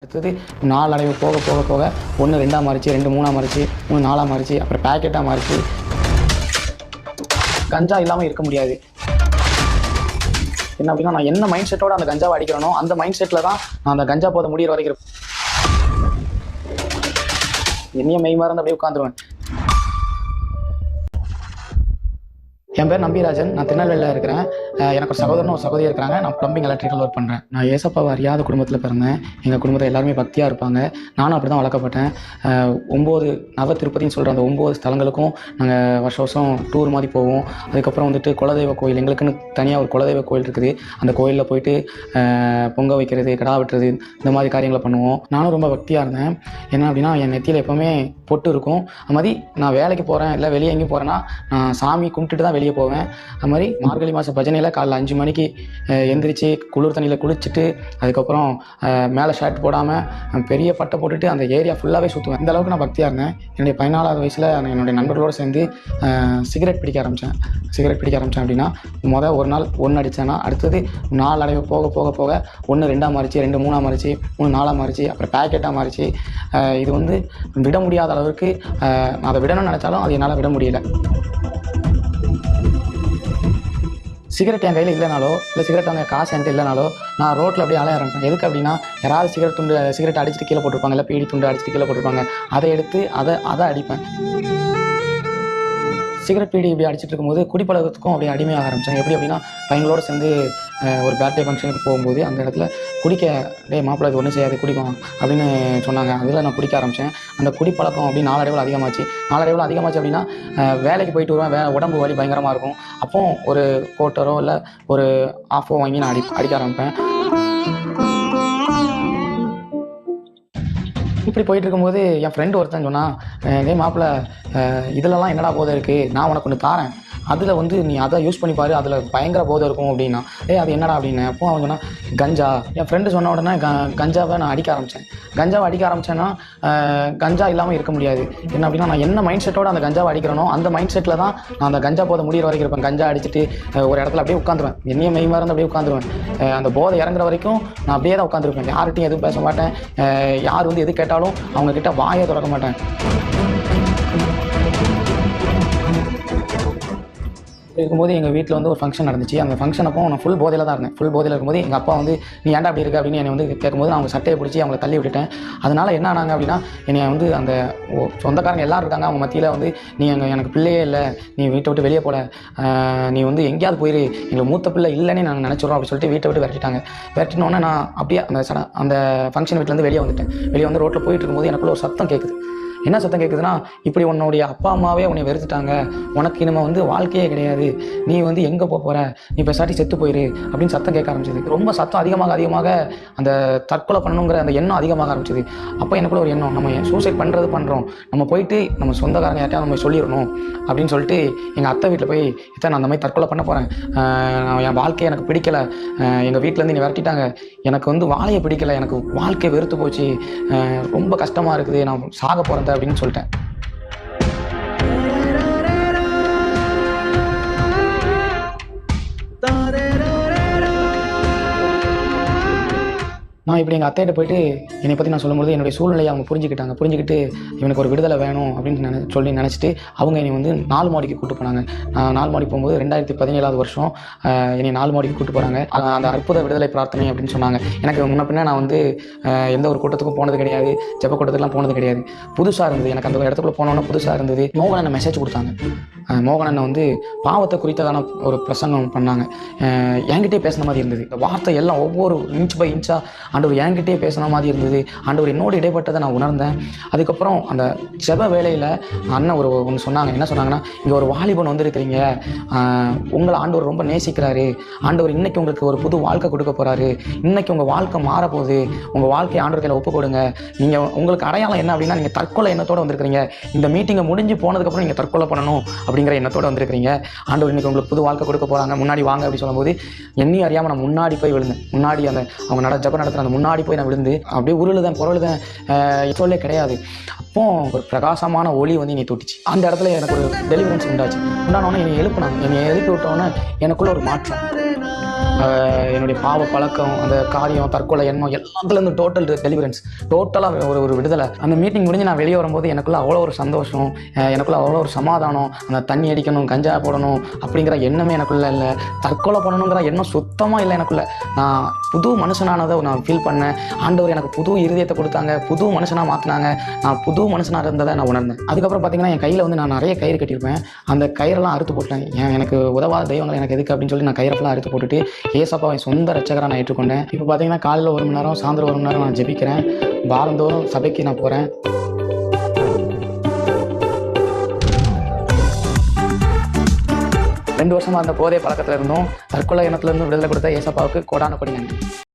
அடுத்தது நாளடைவு போக போக போக 1 2ஆக மாறிச்சு, 2 3ஆக மாறிச்சு, 3 4ஆக மாறிச்சு, அப்புறம் பேக்கெட்டாக மாறிச்சு. கஞ்சா இல்லாமல் இருக்க முடியாது. என்ன அப்படின்னா, நான் என்ன மைண்ட் செட்டோட அந்த கஞ்சாவை அடிக்கிறனோ அந்த மைண்ட் செட்டில் தான் நான் அந்த கஞ்சா போத முடிகிற வரைக்கும் என்னைய மெய் மறந்து அப்படியே உட்காந்துருவேன். என் பேர் நம்பிராஜன். நான் திருநெல்வேலியில் இருக்கிறேன். எனக்கு ஒரு சகோதரனும் ஒரு சகோதரி இருக்கிறாங்க. நான் ப்ளம்பிங் எலக்ட்ரிக்கல் ஒர்க் பண்ணுறேன். நான் ஏசப்பாவை அறியாத குடும்பத்தில் பிறந்தேன். எங்கள் குடும்பத்தில் எல்லாருமே பக்தியாக இருப்பாங்க. நானும் அப்படி தான் வளர்க்கப்பட்டேன். 9 நவ திருப்பதின்னு சொல்கிற அந்த 9 ஸ்தலங்களுக்கும் நாங்கள் வருஷம் டூர் மாதிரி போவோம். அதுக்கப்புறம் வந்துட்டு குலதெய்வ கோயில், எங்களுக்குன்னு தனியாக ஒரு குலதெய்வ கோயில் இருக்குது. அந்த கோயிலில் போயிட்டு பொங்க வைக்கிறது, கடா வெட்டுறது, இந்த மாதிரி காரியங்களை பண்ணுவோம். நானும் ரொம்ப பக்தியாக இருந்தேன். என்ன அப்படின்னா, என் நெத்தியில் எப்போவுமே பொட்டு இருக்கும். அது மாதிரி நான் வேலைக்கு போகிறேன் இல்லை வெளியே எங்கேயும் போகிறேன்னா நான் சாமி கும்பிட்டுட்டு தான் வெளியே போவேன். அது மாதிரி மார்கழி மாத பஜனையில் காலைல 5 மணிக்கு எந்திரிச்சு குளிர் தண்ணியில் குளிச்சுட்டு அதுக்கப்புறம் மேலே ஷர்ட் போடாமல் பெரிய பட்டை போட்டுட்டு அந்த ஏரியா ஃபுல்லாகவே சுற்றுவேன். இந்த அளவுக்கு நான் பக்தியாக இருந்தேன். என்னுடைய 14ஆவது வயசில் என்னுடைய நண்பர்களோடு சேர்ந்து சிகரெட் பிடிக்க ஆரம்பித்தேன் அப்படின்னா ஒரு நாள் 1 அடித்தேன்னா அடுத்தது நாளடைவு போக போக போக 1 2ஆக மாறிச்சு, 2 3ஆக மாறிச்சு, 3 4ஆக மாறிச்சு, அப்புறம் பேக்கெட்டாக மாறிச்சு. இது வந்து விட முடியாத அளவுக்கு நான் அதை விடணும்னு நினச்சாலும் அது என்னால் விட முடியல. சிகரெட் என் கையில் இல்லைனாலோ இல்லை சிகரெட் வாங்க காசு என்கிட்ட இல்லைனாலோ நான் ரோட்டில் அப்படியே அலைய ஆரம்பிப்பேன். எதுக்கு அப்படின்னா, யாராவது சிகரெட் அடிச்சுட்டு கீழே போட்டிருப்பாங்க, இல்லை பீடி துண்டு அடிச்சுட்டு கீழே போட்டிருப்பாங்க, அதை எடுத்து அதை அடிப்பேன். சிகரெட் பீடி இப்படி அடிச்சுட்டு இருக்கும்போது குடிப்பழக்கத்துக்கும் அப்படியே அடிமையாக ஆரம்பித்தேன். எப்படி அப்படின்னா, பையங்களோடு சேர்ந்து ஒரு பர்த்டே ஃபங்க்ஷனுக்கு போகும்போது அந்த இடத்துல டே மாப்பிள்ளை இது ஒன்றும் செய்யாது குடிக்கும் அப்படின்னு சொன்னாங்க. அதில் நான் குடிக்க ஆரம்பித்தேன். அந்த குடிப்பழக்கம் அப்படி நாளடைவில் அதிகமாச்சு அப்படின்னா வேலைக்கு போயிட்டு வருவேன். உடம்பு வலி பயங்கரமாக இருக்கும். அப்போ ஒரு கோட்டரோ இல்லை ஒரு ஆஃபோ வாங்கி நான் அடிக்க ஆரம்பிப்பேன். இப்படி போயிட்டு இருக்கும்போது என் ஃப்ரெண்டு ஒருத்தன் சொன்னான், மாப்பிள்ளை இதிலலாம் என்னடா போதை இருக்குது, நான் உனக்கு ஒன்று தாரேன், அதில் வந்து நீ அதை யூஸ் பண்ணி பாரு, அதில் பயங்கர போதை இருக்கும் அப்படின்னா. அது என்னடா அப்படின்னு அப்போ அவன் சொன்னால் கஞ்சா. என் ஃப்ரெண்டு சொன்ன உடனே கஞ்சாவை நான் அடிக்க ஆரம்பித்தேன்னா கஞ்சா இல்லாமல் இருக்க முடியாது. என்ன அப்படின்னா, நான் என்ன மைண்ட் செட்டோட அந்த கஞ்சாவை அடிக்கிறனோ அந்த மைண்ட் செட்டில் தான் நான் அந்த கஞ்சா போதை முடிகிற வரைக்கும் இருப்பேன். கஞ்சா அடிச்சுட்டு ஒரு இடத்துல அப்படியே உட்காந்துருவேன். என்னைய மெய் மறந்து அப்படியே உட்காந்துருவேன். அந்த போதை இறங்குற வரைக்கும் நான் அப்படியே தான் உட்காந்துருப்பேன். யார்கிட்டையும் எதுவும் பேச மாட்டேன். யார் வந்து எது கேட்டாலும் அவங்கக்கிட்ட வாயை திறக்க மாட்டேன். இருக்கும்போது எங்கள் வீட்டில் வந்து ஒரு ஃபங்க்ஷன் நடந்துச்சு. அந்த ஃபங்க்ஷன் அப்போ நான் ஃபுல் போதையில் தான் இருந்தேன். ஃபுல் போதையில் இருக்கும்போது எங்கள் அப்பா வந்து நீ ஏன்டா அப்படி இருக்க அப்படின்னு என்னை வந்து கேட்கும்போது நான் அவங்க சட்டையை பிடிச்சி அவங்களை தள்ளி விட்டுட்டேன். அதனால் என்ன ஆனாங்க அப்படின்னா, என்னை வந்து அந்த சொந்தக்காரங்க எல்லோரும் இருக்காங்க, அவங்க மத்தியில் வந்து நீ எனக்கு பிள்ளையே இல்லை, நீ வீட்டை விட்டு வெளியே போல, நீ வந்து எங்கேயாவது போயிரு, எங்களுக்கு மூத்த பிள்ளை இல்லைன்னு நாங்கள் நினச்சிடுறோம் அப்படின்னு சொல்லிட்டு வீட்டை விட்டு விரட்டினோன்னே நான் அப்படியே அந்த ஃபங்க்ஷன் வீட்டிலேருந்து வெளியே வந்து ரோட்டில் போயிட்டு இருக்கும்போது எனக்குள்ள ஒரு சத்தம் கேட்குது. என்ன சத்தம் கேட்குதுன்னா, இப்படி உன்னுடைய அப்பா அம்மாவே உன்னை வெறுத்துட்டாங்க, உனக்கு இனிமே வந்து வாழ்க்கையே கிடையாது, நீ வந்து எங்கே போகிற, நீ பேசாட்டி செத்து போயிரு அப்படின்னு சத்தம் கேட்க ஆரம்பிச்சது. ரொம்ப சத்தம் அதிகமாக அந்த தற்கொலை பண்ணணுங்கிற அந்த எண்ணம் அதிகமாக ஆரம்பிச்சது. அப்போ எனக்குள்ள ஒரு எண்ணம், நம்ம சூசைட் பண்ணுறோம், நம்ம போயிட்டு நம்ம சொந்தக்காரங்க யார்ட்டையாவது நம்ம சொல்லிடணும் அப்படின்னு சொல்லிட்டு எங்கள் அத்தை வீட்டில் போய் நான் அந்த மாதிரி தற்கொலை பண்ண போகிறேன், என் வாழ்க்கையை எனக்கு பிடிக்கலை, எங்கள் வீட்டிலேருந்து நீ விரட்டிட்டாங்க, எனக்கு வந்து வாழையை பிடிக்கலை, எனக்கு வாழ்க்கை வெறுத்து போச்சு, ரொம்ப கஷ்டமாக இருக்குது, நான் சாக போகிறேன் அப்படின்னு சொல்லிட்டேன். நான் இப்படி எங்கள் அத்தையிட்ட போயிட்டு என்னை பற்றி நான் சொல்லும்போது என்னுடைய சூழ்நிலையை அவங்க புரிஞ்சுக்கிட்டு இவனுக்கு ஒரு விடுதலை வேணும் அப்படின்னு நினச்சிட்டு அவங்க என்னை வந்து 4 மாடிக்கு கூப்பிட்டு போனாங்க. நான் 4 மாடிக்கு போகும்போது 2017 வருஷம் என்னை 4 மாடிக்கு கூப்பிட்டு போகிறாங்க. அந்த அற்புத விடுதலை பிரார்த்தனை அப்படின்னு சொன்னாங்க. எனக்கு முன்ன பின்ன நான் வந்து எந்த ஒரு கூட்டத்துக்கும் போனது கிடையாது, ஜெப கூட்டத்துக்குலாம் போனது கிடையாது. புதுசாக இருந்தது எனக்கு. அந்த இடத்துக்குள்ள போனோன்னா புதுசாக இருந்தது. மோகன் மெசேஜ் கொடுத்தாங்க. மோகன் வந்து பாவத்தை குறித்ததான ஒரு பிரசங்கம் பண்ணாங்க. என்கிட்டே பேசின மாதிரி இருந்தது. இந்த வார்த்தை எல்லாம் ஒவ்வொரு இன்ச் பை இன்ச்சாக ஆண்டவர் என்கிட்டே பேசின மாதிரி இருந்தது. ஆண்டவர் என்னோடு இடைப்பட்டதை நான் உணர்ந்தேன். அதுக்கப்புறம் அந்த ஜெப வேலையில் அண்ணன் ஒன்று சொன்னாங்க. என்ன சொன்னாங்கன்னா, இங்கே ஒரு வாலிபன் வந்திருக்கிறீங்க, உங்களை ஆண்டவர் ரொம்ப நேசிக்கிறாரு, ஆண்டவர் இன்னைக்கு உங்களுக்கு ஒரு புது வாழ்க்கை கொடுக்க போகிறாரு, இன்னைக்கு உங்கள் வாழ்க்கை மாறப்போகுது, உங்கள் வாழ்க்கையை ஆண்டவர் கையில் ஒப்பு கொடுங்க. நீங்கள் உங்களுக்கு அடையாளம் என்ன அப்படின்னா, நீங்கள் தற்கொலை எண்ணத்தோடு வந்திருக்கிறீங்க, இந்த மீட்டிங்கை முடிஞ்சு போனதுக்கப்புறம் நீங்கள் தற்கொலை பண்ணணும் அப்படிங்கிற எண்ணத்தோடு வந்திருக்கிறீங்க, ஆண்டவர் இன்னைக்கு உங்களுக்கு புது வாழ்க்கை கொடுக்க போகிறாங்க, முன்னாடி வாங்க அப்படி சொல்லும்போது என்னையும் அறியாமல் நான் முன்னாடி போய் விழுந்தேன். முன்னாடி அவங்க ஜெபம் நடத்துகிற அந்த முன்னாடி போய் நான் விழுந்து அப்படியே பொருளுதேன் சொல்லே கிடையாது. அப்போ ஒரு பிரகாசமான ஒளி வந்து என்னை தொட்டுச்சு. அந்த இடத்துல எனக்கு ஒரு டெலிவரன்ஸ் உண்டானோடனே என்னை எழுப்பி விட்டோன்னே எனக்குள்ள ஒரு மாற்றம். என்னுடைய பாவ பழக்கம், அந்த காரியம், தற்கொலை எண்ணம் எல்லாத்துலேருந்து டோட்டலாக ஒரு விடுதலை. அந்த மீட்டிங் முடிஞ்சு நான் வெளியே வரும்போது எனக்குள்ள அவ்வளோ ஒரு சந்தோஷம், எனக்குள்ள அவ்வளோ ஒரு சமாதானம். அந்த தண்ணி அடிக்கணும், கஞ்சா போடணும் அப்படிங்கிற எண்ணமே எனக்குள்ள இல்லை. தற்கொலை பண்ணணுங்கிற எண்ணம் சுத்தமாக இல்லை எனக்குள்ள. நான் புது மனுஷனானதை நான் ஃபீல் பண்ணேன். ஆண்டவர் எனக்கு புது இருதயத்தை கொடுத்தாங்க, புது மனுஷனாக மாற்றினாங்க. நான் புது மனுஷனாக இருந்ததை நான் உணர்ந்தேன். அதுக்கப்புறம் பார்த்தீங்கன்னா என் கையில் வந்து நான் நிறைய கயிறு கட்டியிருப்பேன். அந்த கயிறெல்லாம் அறுத்து போட்டேன். எனக்கு உதவாத தெய்வங்கள் எனக்கு எதுக்கு அப்படின்னு சொல்லி நான் கயிறை ஃபுல்லாக அறுத்து போட்டுட்டு ஏசப்பாவை என் சொந்த ரட்சகராக நான் ஏற்றுக்கொண்டேன். இப்போ பார்த்தீங்கன்னா காலையில் 1 மணி நேரம், சாயந்தரம் 1 மணி நேரம் நான் ஜெபிக்கிறேன். வாரந்தோறும் சபைக்கு நான் போகிறேன். ரெண்டு வருஷமாக அந்த போதை பழக்கத்தில் இருந்தும் தற்கொலை எண்ணத்துல இருந்து விடுதலை கொடுத்த ஏசப்பாவுக்கு கோடான கொடி நன்றி.